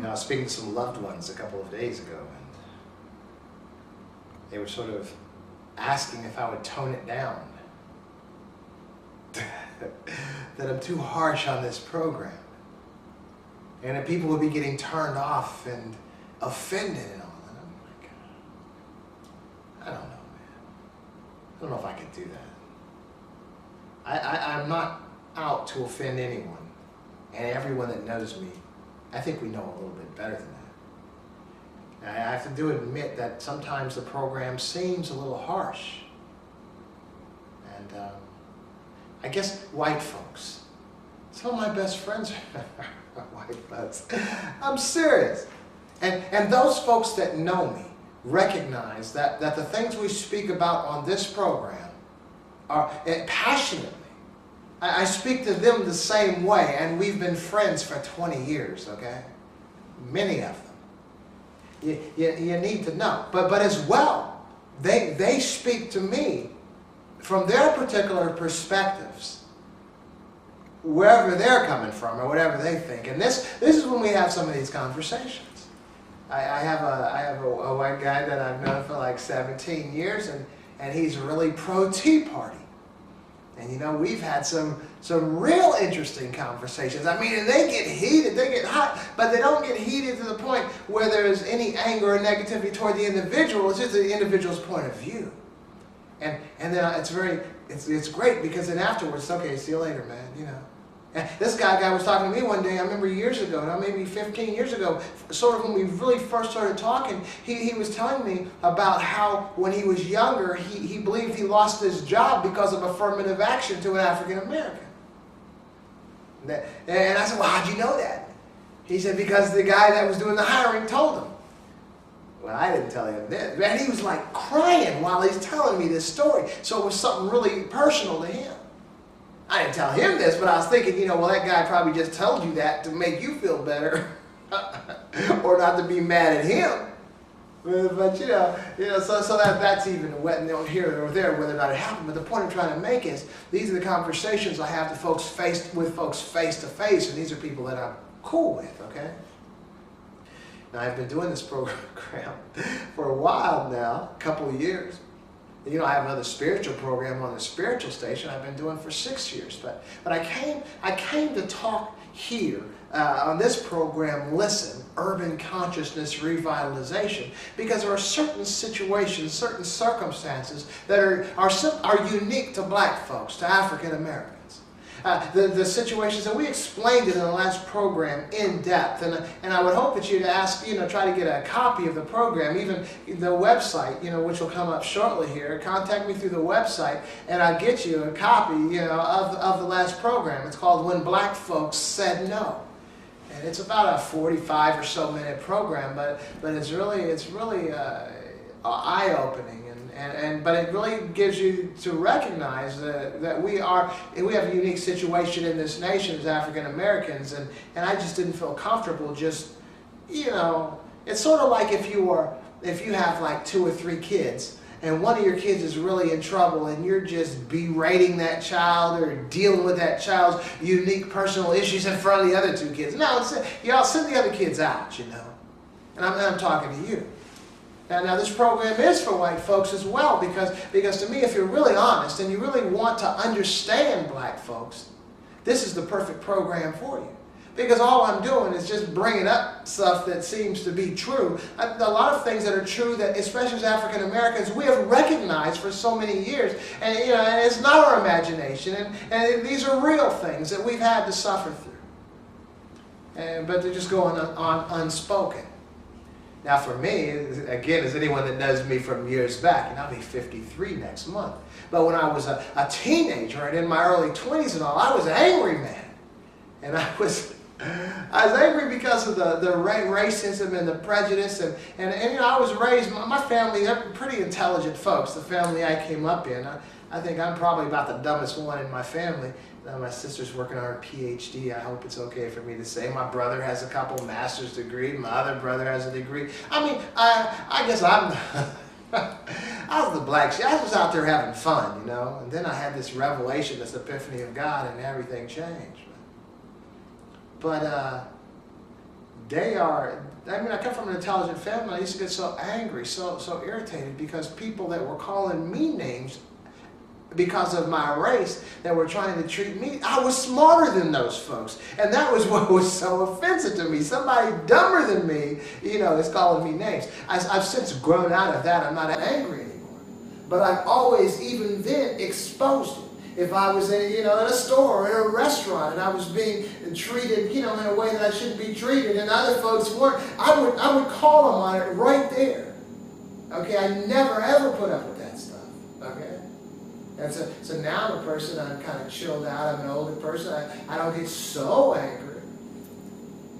I was speaking to some loved ones a couple of days ago, and they were sort of asking if I would tone it down. That I'm too harsh on this program. And that people would be getting turned off and offended and all. And I'm like, I don't know, man. I don't know if I could do that. I'm not out to offend anyone. And everyone that knows me, I think we know a little bit better than that. I have to admit that sometimes the program seems a little harsh. And I guess white folks, some of my best friends are white folks. I'm serious. And those folks that know me recognize that the things we speak about on this program are passionately. I speak to them the same way, and we've been friends for 20 years, okay? Many of them. You need to know. But as well, they speak to me from their particular perspectives, wherever they're coming from or whatever they think. And this is when we have some of these conversations. I have a white guy that I've known for like 17 years, and he's really pro-Tea Party. And you know, we've had some real interesting conversations. I mean, and they get heated, they get hot, but they don't get heated to the point where there's any anger or negativity toward the individual. It's just the individual's point of view. And then it's great, because then afterwards, okay, see you later, man, you know. And this guy was talking to me one day, I remember years ago, now maybe 15 years ago, sort of when we really first started talking, he was telling me about how when he was younger, he believed he lost his job because of affirmative action to an African American. And I said, well, how'd you know that? He said, because the guy that was doing the hiring told him. Well, I didn't tell him this. And he was like crying while he's telling me this story. So it was something really personal to him. I didn't tell him this, but I was thinking, you know, well, that guy probably just told you that to make you feel better or not to be mad at him. But you know, so that's even here or there, whether or not it happened. But the point I'm trying to make is, these are the conversations I have with folks face to face, and these are people that I'm cool with, okay? Now, I've been doing this program for a while now, a couple of years. You know, I have another spiritual program on the spiritual station I've been doing for 6 years. But I came to talk here on this program, Listen, Urban Consciousness Revitalization, because there are certain situations, certain circumstances that are unique to black folks, to African Americans. The situations, and we explained it in the last program in depth, and I would hope that you'd ask, you know, try to get a copy of the program, even the website, you know, which will come up shortly here. Contact me through the website, and I'll get you a copy, you know, of the last program. It's called When Black Folks Said No. And it's about a 45 or so minute program, but it's really eye-opening. But it really gives you to recognize that we have a unique situation in this nation as African Americans, and I just didn't feel comfortable just, you know, it's sort of like if you have like 2 or 3 kids, and one of your kids is really in trouble, and you're just berating that child or dealing with that child's unique personal issues in front of the other 2 kids. No, y'all send the other kids out, you know. And I'm talking to you. Now this program is for white folks as well, because to me, if you're really honest and you really want to understand black folks, this is the perfect program for you. Because all I'm doing is just bringing up stuff that seems to be true. A lot of things that are true that, especially as African Americans, we have recognized for so many years. And, you know, and it's not our imagination. And these are real things that we've had to suffer through. But they're just going on unspoken. Now for me, again, as anyone that knows me from years back, and I'll be 53 next month. But when I was a teenager and in my early 20s and all, I was an angry man. And I was angry because of the racism and the prejudice, and you know, I was raised, my family, they're pretty intelligent folks, the family I came up in. I think I'm probably about the dumbest one in my family. My sister's working on her PhD. I hope it's okay for me to say. My brother has a couple master's degrees. My other brother has a degree. I mean, I guess I was the black sheep. I was out there having fun, you know. And then I had this revelation, this epiphany of God, and everything changed. But they are, I mean, I come from an intelligent family. I used to get so angry, so irritated because people that were calling me names because of my race that were trying to treat me, I was smarter than those folks. And that was what was so offensive to me. Somebody dumber than me, is calling me names. I've since grown out of that. I'm not angry anymore. But I've always, even then, exposed it. If I was in a store or in a restaurant and I was being treated, in a way that I shouldn't be treated and other folks weren't, I would call them on it right there. Okay, I never ever put up with that stuff. Okay? And so now I'm a person, I'm kind of chilled out, I'm an older person, I don't get so angry.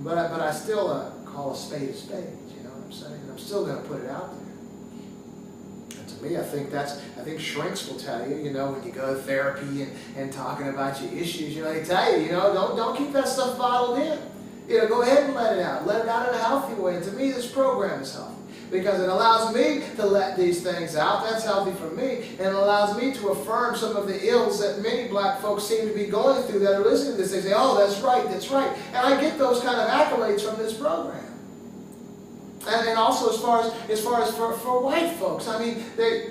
But I still call a spade, you know what I'm saying? I'm still going to put it out there. To me, I think shrinks will tell you, when you go to therapy and talking about your issues, they tell you, don't keep that stuff bottled in. Go ahead and let it out. Let it out in a healthy way. And to me, this program is healthy because it allows me to let these things out. That's healthy for me. And it allows me to affirm some of the ills that many black folks seem to be going through that are listening to this. They say, oh, that's right, that's right. And I get those kind of accolades from this program. And also as far as for white folks, I mean,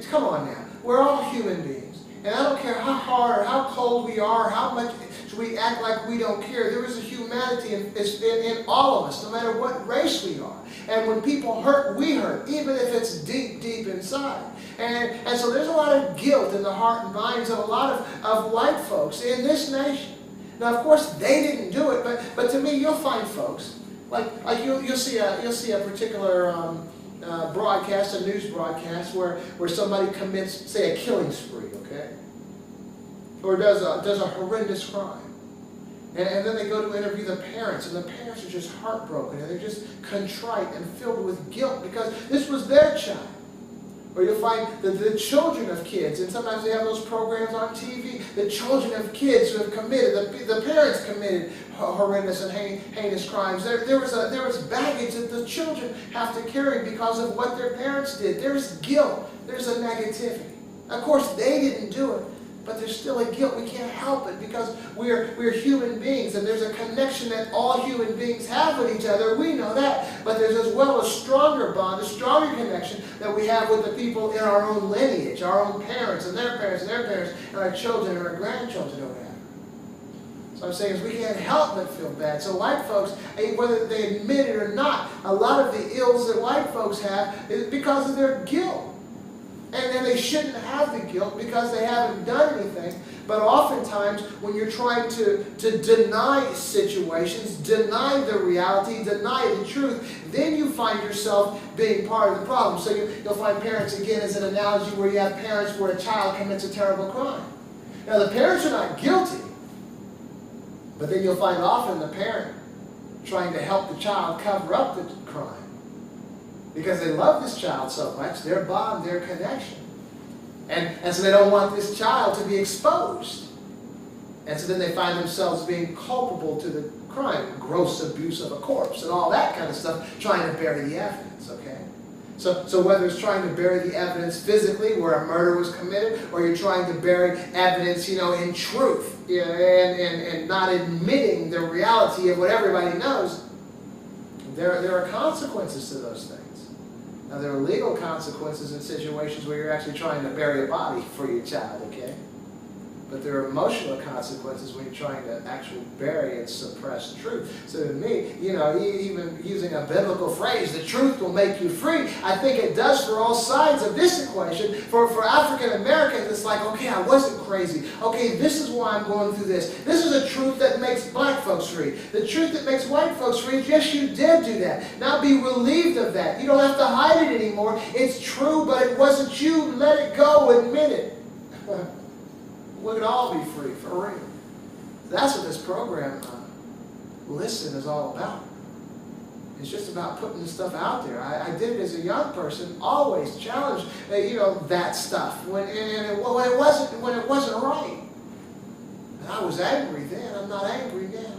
come on now. We're all human beings. And I don't care how hard or how cold we are, how much we act like we don't care. There is a humanity in all of us, no matter what race we are. And when people hurt, we hurt, even if it's deep, deep inside. And so there's a lot of guilt in the heart and minds of a lot of white folks in this nation. Now, of course, they didn't do it, but to me, you'll find folks, like you'll see a particular broadcast, a news broadcast, where somebody commits, say, a killing spree, okay? Or does a horrendous crime. And then they go to interview the parents, and the parents are just heartbroken, and they're just contrite and filled with guilt because this was their child. Or you'll find the children of kids, and sometimes they have those programs on TV, the children of kids who have committed, the parents committed horrendous and heinous crimes. There was baggage that the children have to carry because of what their parents did. There's guilt. There's a negativity. Of course, they didn't do it. But there's still a guilt. We can't help it because we're human beings, and there's a connection that all human beings have with each other. We know that. But there's as well a stronger bond, a stronger connection that we have with the people in our own lineage, our own parents and their parents and their parents, and our children and our grandchildren or whatever. So I'm saying is we can't help but feel bad. So white folks, whether they admit it or not, a lot of the ills that white folks have is because of their guilt. And then they shouldn't have the guilt because they haven't done anything. But oftentimes, when you're trying to deny situations, deny the reality, deny the truth, then you find yourself being part of the problem. So you'll find parents, again, as an analogy where you have parents where a child commits a terrible crime. Now, the parents are not guilty. But then you'll find often the parent trying to help the child cover up the crime. Because they love this child so much, their bond, their connection. And so they don't want this child to be exposed. And so then they find themselves being culpable to the crime, gross abuse of a corpse and all that kind of stuff, trying to bury the evidence, okay? So whether it's trying to bury the evidence physically where a murder was committed, or you're trying to bury evidence, in truth, and not admitting the reality of what everybody knows, there are consequences to those things. Now, there are legal consequences in situations where you're actually trying to bury a body for your child, okay? But there are emotional consequences when you're trying to actually bury and suppress truth. So to me, even using a biblical phrase, the truth will make you free, I think it does for all sides of this equation. For African Americans, it's like, okay, I wasn't crazy. Okay, this is why I'm going through this. This is a truth that makes black folks free. The truth that makes white folks free is, yes, you did do that. Now be relieved of that. You don't have to hide it anymore. It's true, but it wasn't you. Let it go. Admit it. We could all be free, for real. That's what this program, Listen, is all about. It's just about putting this stuff out there. I did it as a young person, always challenged, that stuff when it wasn't right. And I was angry then. I'm not angry now.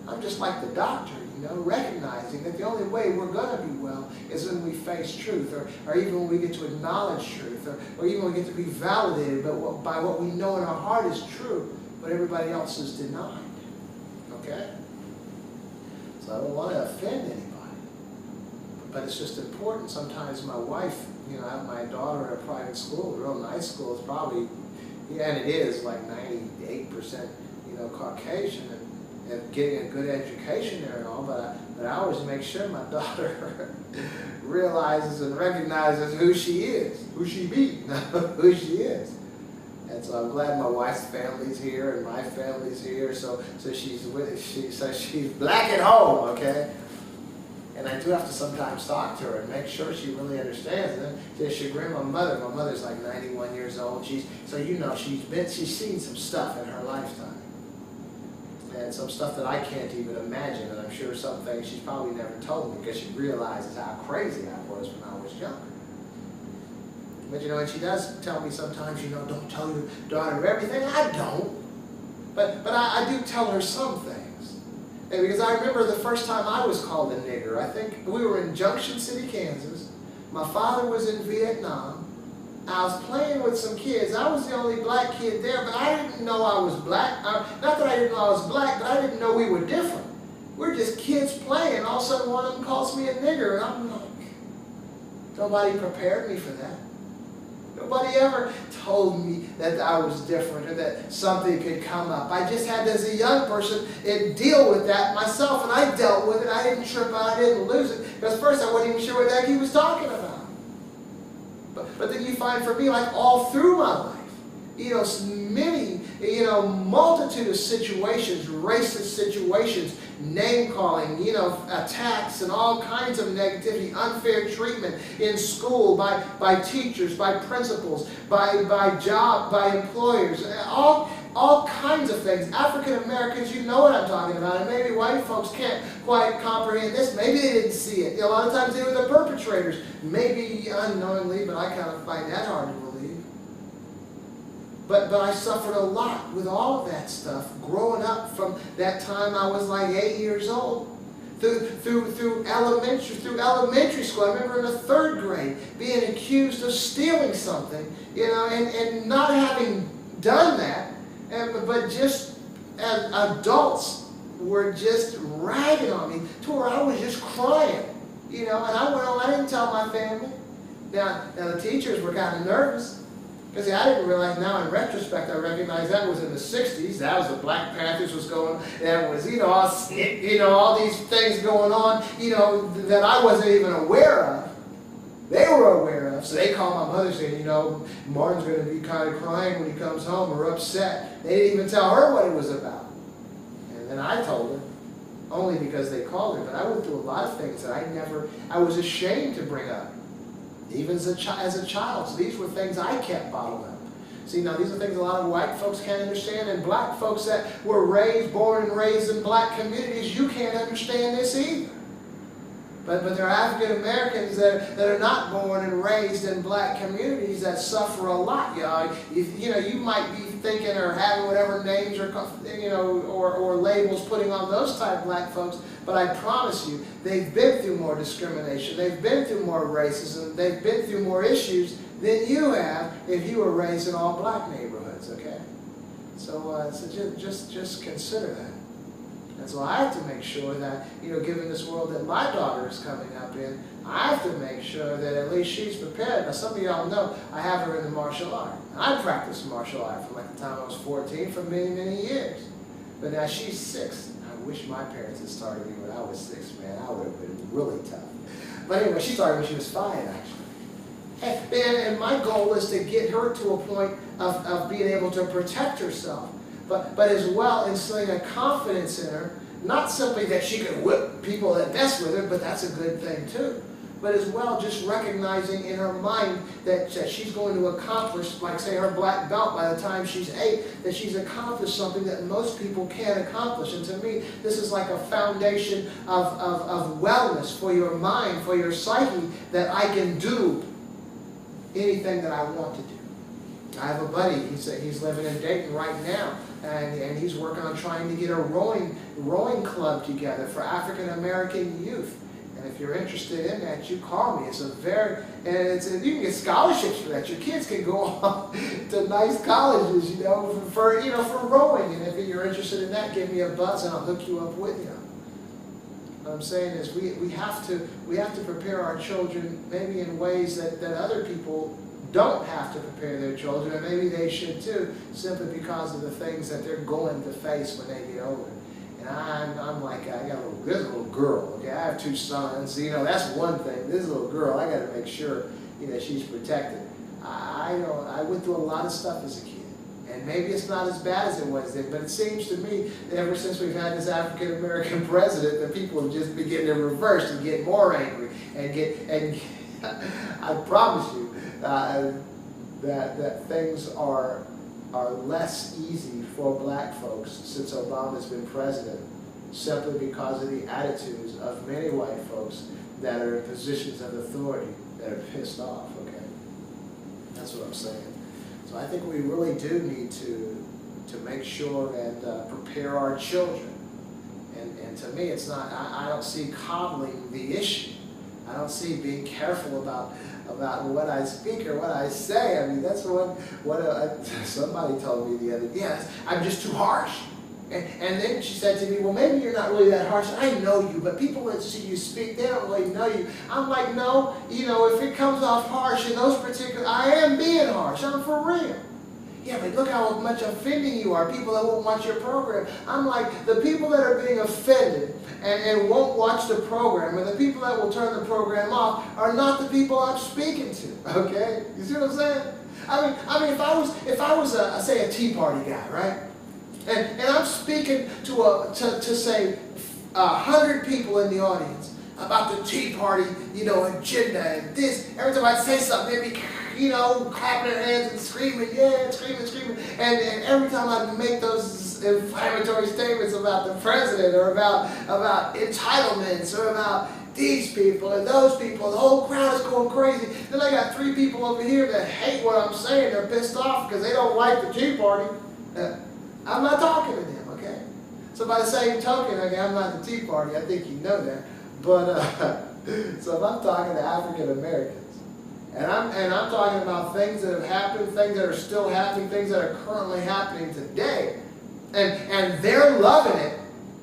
I'm just like the doctor, recognizing that the only way we're going to be well is when we face truth, or even when we get to acknowledge truth, or even when we get to be validated by what we know in our heart is true, but everybody else is denied. Okay? So I don't want to offend anybody. but it's just important. Sometimes my wife, I have my daughter at a private school, a real nice school. It's probably, and it is like 98%, Caucasian, and getting a good education there and all, but I always make sure my daughter realizes and recognizes who she is, who she be, who she is. And so I'm glad my wife's family's here and my family's here, so she's black at home, okay? And I do have to sometimes talk to her and make sure she really understands. And then to the chagrin of my mother's like 91 years old. She's seen some stuff in her lifetime. And some stuff that I can't even imagine, and I'm sure some things she's probably never told me because she realizes how crazy I was when I was younger. But and she does tell me sometimes, don't tell your daughter everything. I don't. But I do tell her some things. And because I remember the first time I was called a nigger. I think we were in Junction City, Kansas. My father was in Vietnam. I was playing with some kids. I was the only black kid there, but I didn't know I was black. Not that I didn't know I was black, but I didn't know we were different. We're just kids playing. All of a sudden one of them calls me a nigger, and I'm like, nobody prepared me for that. Nobody ever told me that I was different or that something could come up. I just had to, as a young person, deal with that myself, and I dealt with it. I didn't trip out, I didn't lose it. Because first I wasn't even sure what the heck he was talking about. But then you find for me, like all through my life, many, multitude of situations, racist situations, name-calling, attacks and all kinds of negativity, unfair treatment in school by teachers, by principals, by employers, all kinds of things. African Americans, you know what I'm talking about, and maybe white folks can't quite comprehend this. Maybe they didn't see it. A lot of times they were the perpetrators, maybe unknowingly, but I kind of find that hard to believe. But I suffered a lot with all of that stuff growing up from that time I was like 8 years old. Through elementary school. I remember in the 3rd grade being accused of stealing something, and not having done that, but just as adults were just ragging on me to where I was just crying, and I went home. I didn't tell my family. Now the teachers were kind of nervous. Because I didn't realize now in retrospect, I recognize that was in the 60s. That was the Black Panthers was going, that was, all these things going on, that I wasn't even aware of. They were aware of. So they called my mother saying, Martin's going to be kind of crying when he comes home or upset. They didn't even tell her what it was about. And then I told her, only because they called her. But I went through a lot of things that I was ashamed to bring up. Even as a child. So these were things I kept bottled up. See, now these are things a lot of white folks can't understand, and black folks that were born and raised in black communities, you can't understand this either. But there are African Americans that are not born and raised in black communities that suffer a lot. You might be thinking or having whatever names or labels putting on those type black folks, but I promise you, they've been through more discrimination, they've been through more racism, they've been through more issues than you have if you were raised in all black neighborhoods. Okay, so just consider that. And so I have to make sure that, given this world that my daughter is coming up in, I have to make sure that at least she's prepared. Now, some of y'all know I have her in the martial art. I practiced martial art from like the time I was 14 for many, many years. But now she's 6. I wish my parents had started me when I was 6, man. I would have been really tough. But anyway, she started when she was 5, actually. And my goal is to get her to a point of being able to protect herself. But as well instilling a confidence in her, not simply that she could whip people that mess with her, but that's a good thing too. But as well just recognizing in her mind that she's going to accomplish, like say her black belt by the time she's 8, that she's accomplished something that most people can't accomplish. And to me, this is like a foundation of wellness for your mind, for your psyche, that I can do anything that I want to do. I have a buddy, he's living in Dayton right now, and he's working on trying to get a rowing club together for African American youth. And if you're interested in that, you call me. It's you can get scholarships for that. Your kids can go on to nice colleges, for rowing. And if you're interested in that, give me a buzz and I'll hook you up with him. What I'm saying is we have to prepare our children maybe in ways that other people don't have to prepare their children, and maybe they should too, simply because of the things that they're going to face when they get older. And I'm like, this little girl, okay? I have 2 sons, that's one thing. This little girl, I got to make sure, she's protected. I went through a lot of stuff as a kid. And maybe it's not as bad as it was then, but it seems to me that ever since we've had this African American president, that people have just begun to reverse and get more angry and I promise you that things are less easy for black folks since Obama's been president, simply because of the attitudes of many white folks that are in positions of authority that are pissed off. Okay, that's what I'm saying. So I think we really do need to make sure and prepare our children. And to me, it's not. I don't see coddling the issue. I don't see being careful about what I speak or what I say. I mean, that's what somebody told me the other day. Yeah, I'm just too harsh. And then she said to me, well, maybe you're not really that harsh. I know you, but people that see you speak, they don't really know you. I'm like, no, if it comes off harsh in those particular, I am being harsh. I'm for real. Yeah, but look how much offending you are, people that won't watch your program. I'm like, the people that are being offended and won't watch the program, and the people that will turn the program off are not the people I'm speaking to, okay? You see what I'm saying? I mean, if I was say a Tea Party guy, right? And I'm speaking to say 100 people in the audience about the Tea Party, agenda and this. Every time I say something, they'd be, clapping their hands and screaming, yeah, screaming. And every time I make those inflammatory statements about the president or about entitlements or about these people and those people, the whole crowd is going crazy. Then I got 3 people over here that hate what I'm saying. They're pissed off because they don't like the Tea Party. I'm not talking to them, okay? So by the same token, okay, I'm not the Tea Party. I think you know that. But so if I'm talking to African Americans, and I'm talking about things that have happened, things that are still happening, things that are currently happening today, and they're loving it.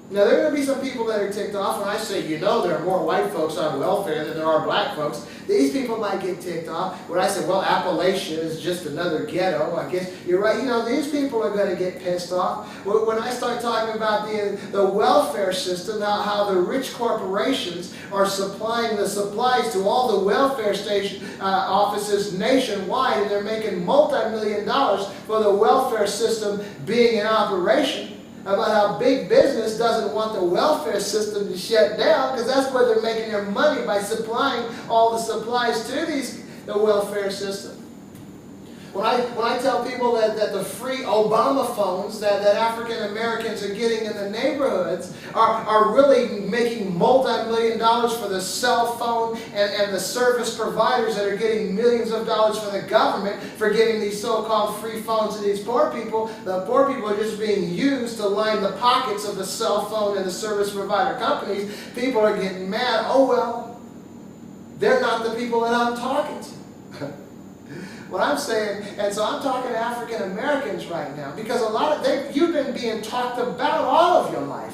Now, there are going to be some people that are ticked off when I say, there are more white folks on welfare than there are black folks. These people might get ticked off. When I say, well, Appalachia is just another ghetto, I guess you're right. These people are going to get pissed off. When I start talking about the welfare system, how the rich corporations are supplying the supplies to all the welfare station offices nationwide, and they're making multi-million dollars for the welfare system being in operation, about how big business doesn't want the welfare system to shut down because that's where they're making their money, by supplying all the supplies to the welfare system. When I tell people that the free Obama phones that African Americans are getting in the neighborhoods are really making multi-million dollars for the cell phone and the service providers that are getting millions of dollars from the government for giving these so-called free phones to these poor people, the poor people are just being used to line the pockets of the cell phone and the service provider companies. People are getting mad. Oh, well, they're not the people that I'm talking to. What I'm saying, and so I'm talking to African Americans right now, because you've been being talked about all of your life.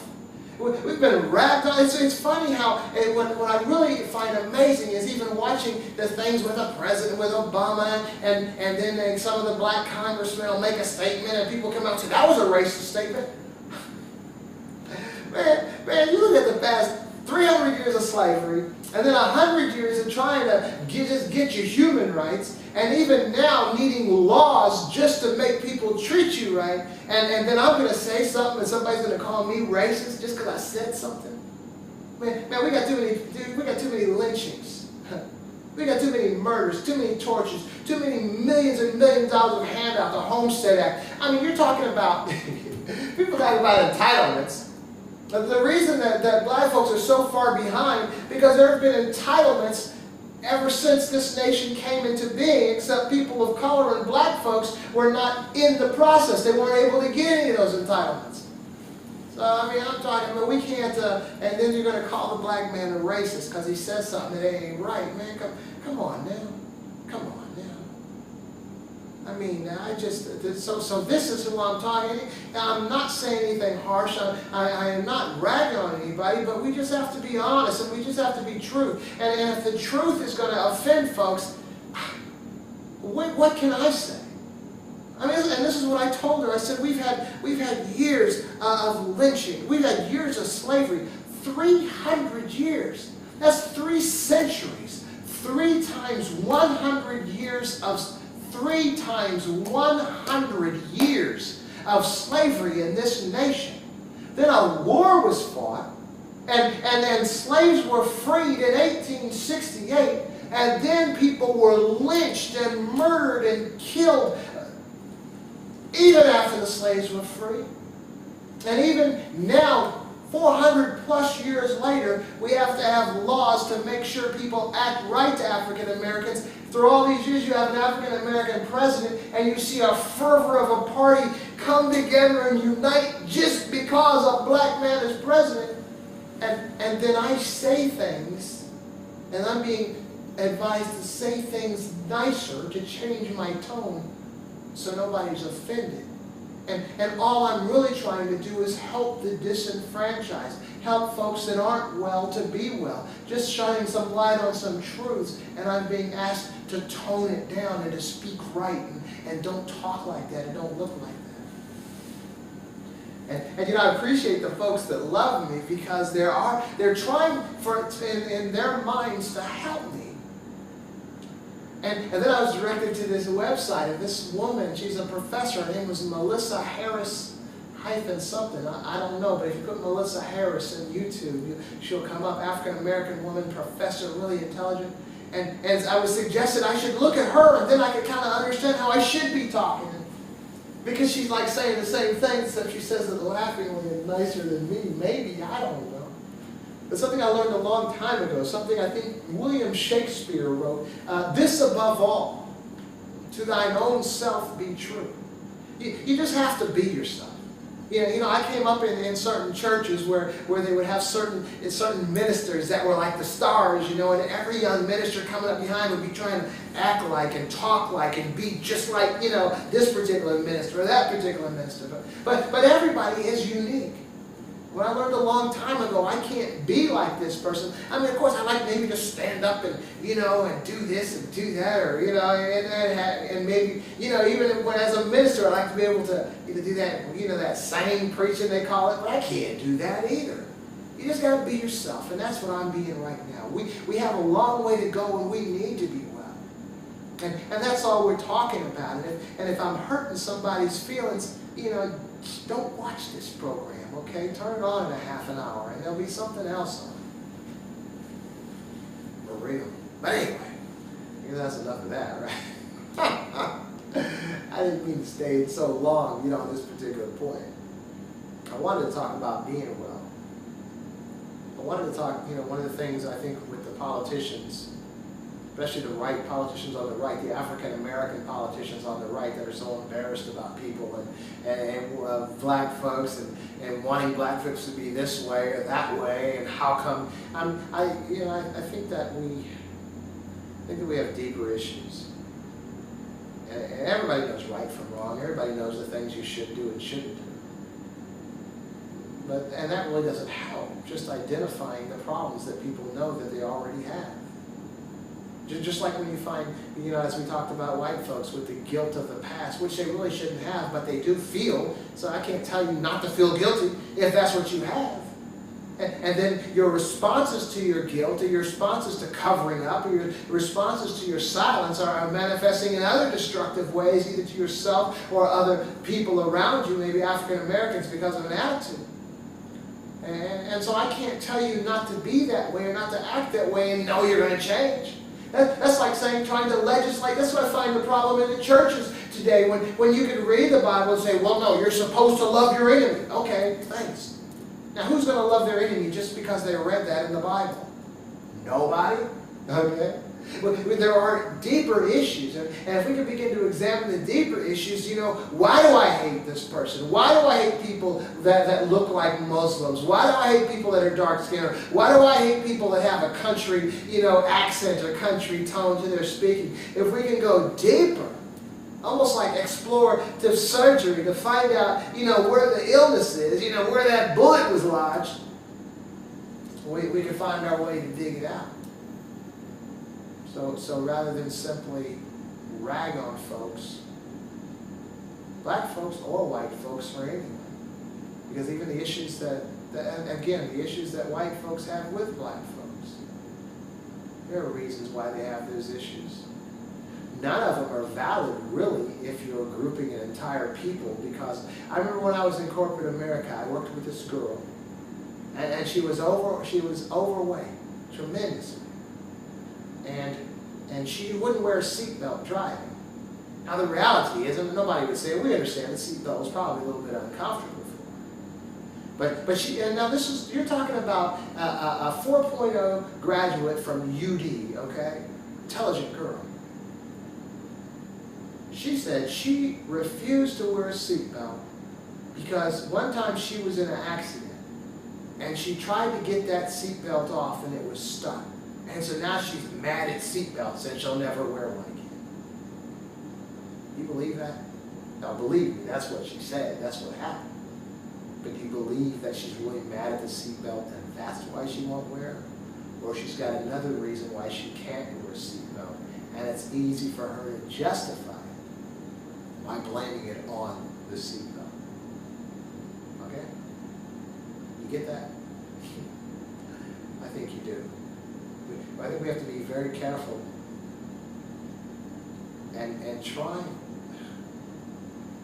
We've been ragged on. It's funny how, what I really find amazing is even watching the things with the president, with Obama, and then some of the black congressmen will make a statement and people come out and say, that was a racist statement. Man, you look at the past 300 years of slavery, and then 100 years of trying to get your human rights, and even now needing laws just to make people treat you right, and then I'm going to say something and somebody's going to call me racist just because I said something. Man, we got too many lynchings. We got too many murders, too many tortures, too many millions and millions of dollars of handouts, the Homestead Act. I mean, you're talking about, people talking about entitlements. The reason that black folks are so far behind, because there have been entitlements ever since this nation came into being, except people of color and black folks were not in the process. They weren't able to get any of those entitlements. So, I mean, I'm talking about we can't, and then you're going to call the black man a racist because he says something that ain't right. Man, come on now. Come on now. I mean, so this is who I'm talking to. Now, I'm not saying anything harsh. I am not ragging on anybody, but we just have to be honest, and we just have to be true. And if the truth is going to offend folks, what can I say? I mean, and this is what I told her. I said, we've had years of lynching. We've had years of slavery. 300 years. That's 3 centuries. 3 times 100 years of 3 times 100 years of slavery in this nation. Then a war was fought, and then slaves were freed in 1868, and then people were lynched and murdered and killed even after the slaves were free. And even now, 400 plus years later, we have to have laws to make sure people act right to African Americans. Through all these years, you have an African American president, and you see a fervor of a party come together and unite just because a black man is president. And then I say things, and I'm being advised to say things nicer to change my tone so nobody's offended. And all I'm really trying to do is help the disenfranchised, help folks that aren't well to be well, just shining some light on some truths, and I'm being asked to tone it down and to speak right, and don't talk like that and don't look like that. And you know, I appreciate the folks that love me because they're trying in their minds to help me. And then I was directed to this website of this woman. She's a professor. Her name was Melissa Harris something. I don't know, but if you put Melissa Harris in YouTube, she'll come up. African American woman, professor, really intelligent. And as I was suggested, I should look at her, and then I could kind of understand how I should be talking. Because she's like saying the same thing, except she says it laughingly and nicer than me. Maybe, I don't know. It's something I learned a long time ago, something I think William Shakespeare wrote. This above all, to thine own self be true. You just have to be yourself. You know, I came up in certain churches where they would have certain ministers that were like the stars, you know, and every young minister coming up behind would be trying to act like and talk like and be just like, you know, this particular minister or that particular minister. But everybody is unique. When I learned a long time ago, I can't be like this person. I mean, of course, I like maybe to stand up and, you know, and do this and do that, or, you know, and maybe, you know, even when as a minister, I like to be able to do that, you know, that same preaching they call it, but I can't do that either. You just got to be yourself, and that's what I'm being right now. We have a long way to go, and we need to be well. And that's all we're talking about. And if I'm hurting somebody's feelings, you know, don't watch this program. Okay, turn it on in a half an hour, and there'll be something else on. For real. But anyway, I guess that's enough of that, right? I didn't mean to stay so long, you know, on this particular point. I wanted to talk about being well. I wanted to talk, you know, one of the things I think with the politicians, especially the right politicians on the right, the African American politicians on the right that are so embarrassed about people and black folks and wanting black folks to be this way or that way, and how come I think that we have deeper issues. And everybody knows right from wrong. Everybody knows the things you should do and shouldn't do. And that really doesn't help. Just identifying the problems that people know that they already have. Just like when you find, you know, as we talked about white folks with the guilt of the past, which they really shouldn't have, but they do feel. So I can't tell you not to feel guilty if that's what you have. And then your responses to your guilt, or your responses to covering up, or your responses to your silence are manifesting in other destructive ways, either to yourself or other people around you, maybe African Americans, because of an attitude. And so I can't tell you not to be that way or not to act that way and know you're going to change. That's like saying, trying to legislate. That's what I find the problem in the churches today. When you can read the Bible and say, well, no, you're supposed to love your enemy. Okay, thanks. Now, who's going to love their enemy just because they read that in the Bible? Nobody? Okay. But there are deeper issues. And if we can begin to examine the deeper issues, you know, why do I hate this person? Why do I hate people that look like Muslims? Why do I hate people that are dark-skinned? Why do I hate people that have a country, you know, accent or country tone to their speaking? If we can go deeper, almost like explorative surgery to find out, where the illness is, where that bullet was lodged. We can find our way to dig it out. So rather than simply rag on folks, black folks or white folks or anyone, because even the issues the issues that white folks have with black folks, there are reasons why they have those issues. None of them are valid, really, if you're grouping an entire people, because I remember when I was in corporate America, I worked with this girl, and she was overweight, tremendously. And she wouldn't wear a seatbelt driving. Now the reality is, and nobody would say, we understand the seatbelt was probably a little bit uncomfortable for her. But she, and now you're talking about a 4.0 graduate from UD, okay? Intelligent girl. She said she refused to wear a seatbelt because one time she was in an accident and she tried to get that seatbelt off and it was stuck. And so now she's mad at seatbelts and she'll never wear one again. You believe that? Now believe me, that's what she said, that's what happened. But do you believe that she's really mad at the seatbelt and that's why she won't wear it? Or she's got another reason why she can't wear a seatbelt, and it's easy for her to justify it by blaming it on the seatbelt. Okay? You get that? I think you do. I think we have to be very careful and try.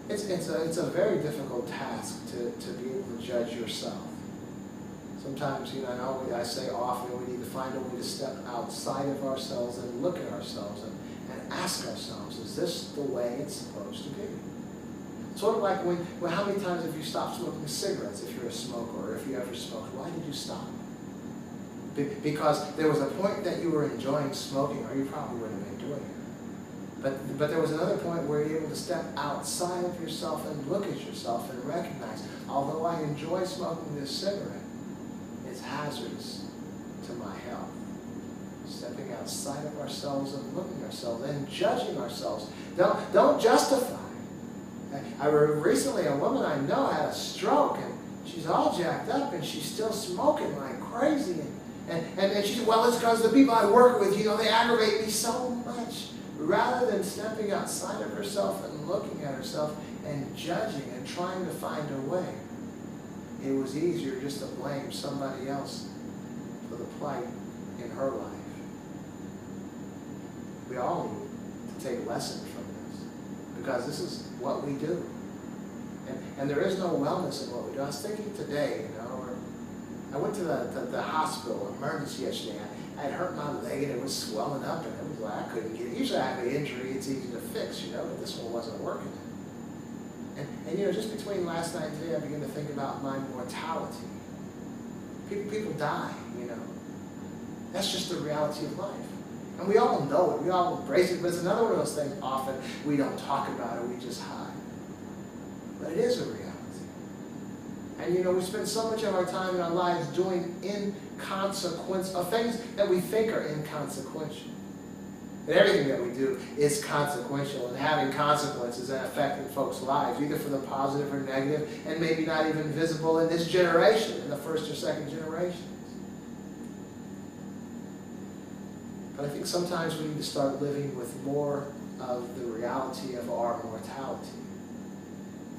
It's a very difficult task to be able to judge yourself. Sometimes, I say often we need to find a way to step outside of ourselves and look at ourselves and ask ourselves, is this the way it's supposed to be? Sort of like how many times have you stopped smoking cigarettes if you're a smoker, or if you ever smoked? Why did you stop? Because there was a point that you were enjoying smoking, or you probably wouldn't have been doing it. But there was another point where you're able to step outside of yourself and look at yourself and recognize, although I enjoy smoking this cigarette, it's hazardous to my health. Stepping outside of ourselves and looking at ourselves and judging ourselves. Don't justify. Recently, a woman I know had a stroke, and she's all jacked up, and she's still smoking like crazy. And she said, well, it's because the people I work with, they aggravate me so much. Rather than stepping outside of herself and looking at herself and judging and trying to find a way, it was easier just to blame somebody else for the plight in her life. We all need to take lessons from this, because this is what we do. And there is no wellness in what we do. I was thinking today, I went to the hospital, emergency yesterday. I had hurt my leg and it was swelling up, and it was like I couldn't get it. Usually I have an injury, it's easy to fix, but this one wasn't working. And just between last night and today, I began to think about my mortality. People die, That's just the reality of life. And we all know it, we all embrace it, but it's another one of those things often we don't talk about it, we just hide. But it is a reality. And we spend so much of our time in our lives doing inconsequence of things that we think are inconsequential. And everything that we do is consequential and having consequences and affecting folks' lives, either for the positive or negative, and maybe not even visible in this generation, in the first or second generations. But I think sometimes we need to start living with more of the reality of our mortality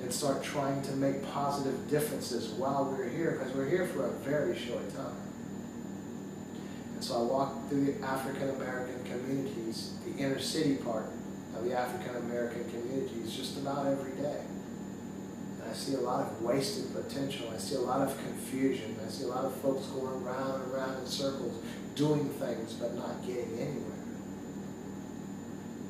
and start trying to make positive differences while we're here, because we're here for a very short time. And so I walk through the African American communities, the inner city part of the African American communities, just about every day. And I see a lot of wasted potential. I see a lot of confusion. I see a lot of folks going round and round in circles, doing things but not getting anywhere.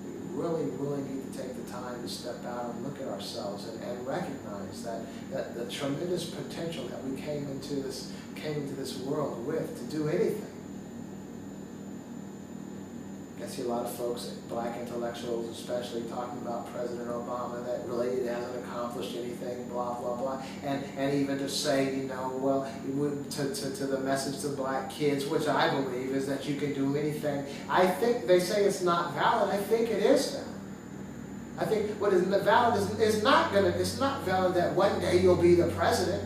We really, really need to take the time to step out and look at ourselves and recognize that the tremendous potential that we came into this world with to do anything. I see a lot of folks, black intellectuals especially, talking about President Obama, that really hasn't accomplished anything, blah, blah, blah. And even to say, to the message to black kids, which I believe is that you can do anything. I think they say it's not valid. I think it is valid. I think what is valid is not gonna. It's not valid that one day you'll be the president.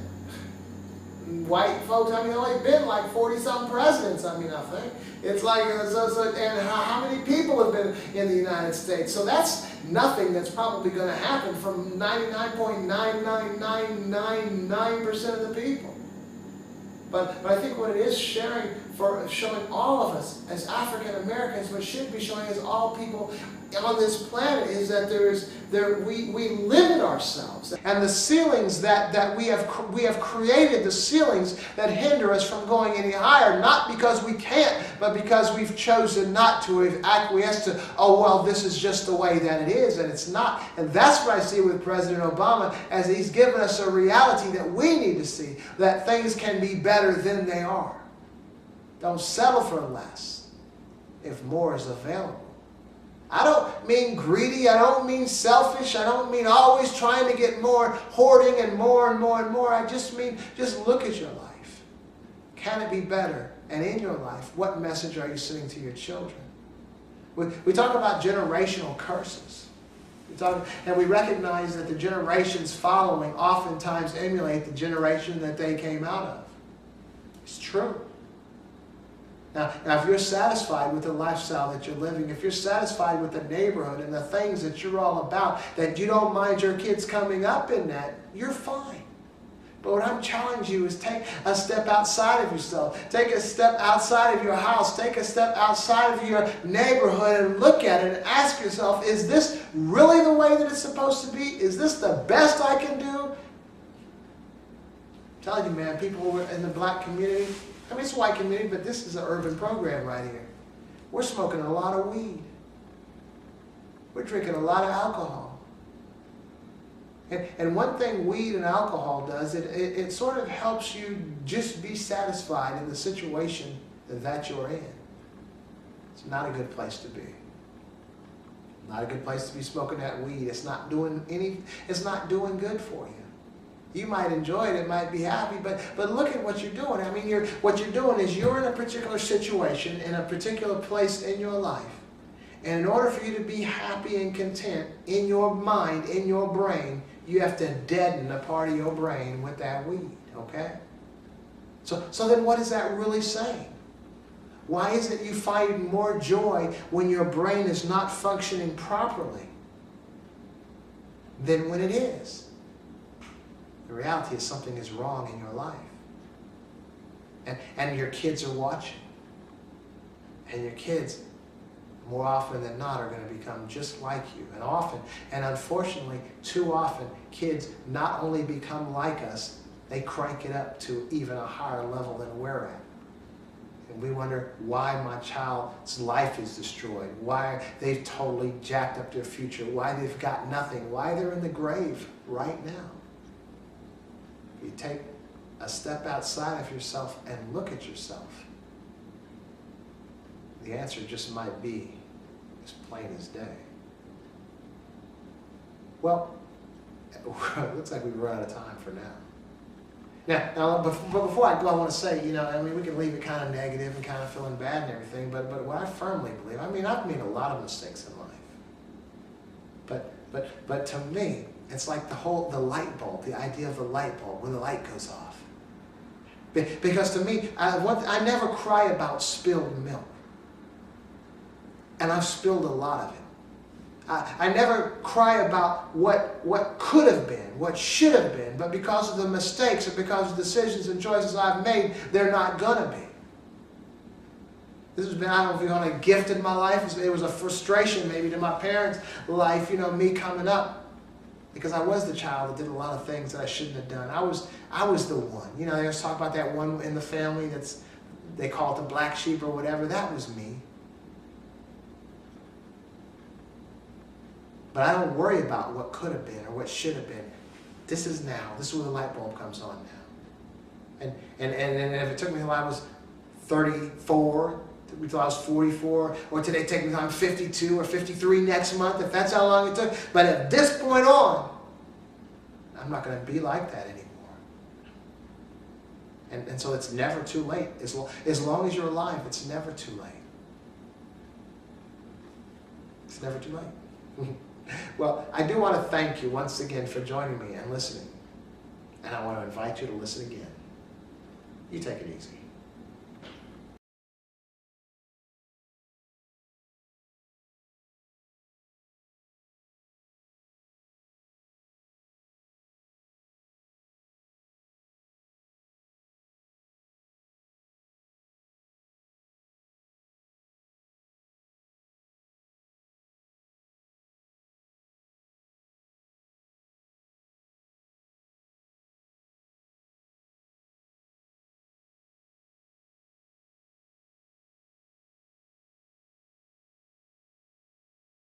White folks, I mean, there's only been like 40-something presidents. I mean, I think it's like, and how many people have been in the United States? So that's nothing that's probably going to happen from 99.99999% of the people. But I think what it is showing all of us as African Americans, what should be showing as all people on this planet, is that we limit ourselves, and the ceilings that we have created, the ceilings that hinder us from going any higher, not because we can't, but because we've chosen not to. We've acquiesced to, oh well, this is just the way that it is, and it's not. And that's what I see with President Obama, as he's given us a reality that we need to see, that things can be better than they are. Don't settle for less if more is available. I don't mean greedy, I don't mean selfish, I don't mean always trying to get more, hoarding and more and more and more. I just mean, just look at your life. Can it be better? And in your life, what message are you sending to your children? We talk about generational curses. And we recognize that the generations following oftentimes emulate the generation that they came out of. It's true. Now, if you're satisfied with the lifestyle that you're living, if you're satisfied with the neighborhood and the things that you're all about, that you don't mind your kids coming up in that, you're fine. But what I'm challenging you is take a step outside of yourself. Take a step outside of your house. Take a step outside of your neighborhood and look at it and ask yourself, is this really the way that it's supposed to be? Is this the best I can do? I'm telling you, man, people in the black community, I mean, it's a white community, but this is an urban program right here. We're smoking a lot of weed. We're drinking a lot of alcohol. And one thing weed and alcohol does, it sort of helps you just be satisfied in the situation that you're in. It's not a good place to be. Not a good place to be smoking that weed. It's not doing good for you. You might enjoy it, it might be happy, but look at what you're doing. I mean, what you're doing is you're in a particular situation, in a particular place in your life. And in order for you to be happy and content in your mind, in your brain, you have to deaden a part of your brain with that weed, okay? So then what is that really saying? Why is it you find more joy when your brain is not functioning properly than when it is? The reality is something is wrong in your life. And your kids are watching. And your kids, more often than not, are going to become just like you. And often, and unfortunately, too often, kids not only become like us, they crank it up to even a higher level than we're at. And we wonder why my child's life is destroyed, why they've totally jacked up their future, why they've got nothing, why they're in the grave right now. You take a step outside of yourself and look at yourself. The answer just might be as plain as day. Well, it looks like we've run out of time for now. Now, before I go, I want to say, I mean, we can leave it kind of negative and kind of feeling bad and everything, but what I firmly believe, I mean, I've made a lot of mistakes in life. But to me, it's like the light bulb, the idea of the light bulb when the light goes off. Because to me, I never cry about spilled milk. And I've spilled a lot of it. I never cry about what could have been, what should have been, but because of the mistakes or because of decisions and choices I've made, they're not going to be. This has been, I don't know if you're going to gift in my life. It was a frustration maybe to my parents' life, me coming up. Because I was the child that did a lot of things that I shouldn't have done. I was the one. They always talk about that one in the family they call it the black sheep or whatever. That was me. But I don't worry about what could have been or what should have been. This is now. This is where the light bulb comes on now. And if it took me until I was 34, until I was 44, or today take me until I'm 52 or 53 next month, if that's how long it took. But at this point on, I'm not going to be like that anymore. And so it's never too late. As long as you're alive, it's never too late. It's never too late. Well, I do want to thank you once again for joining me and listening. And I want to invite you to listen again. You take it easy.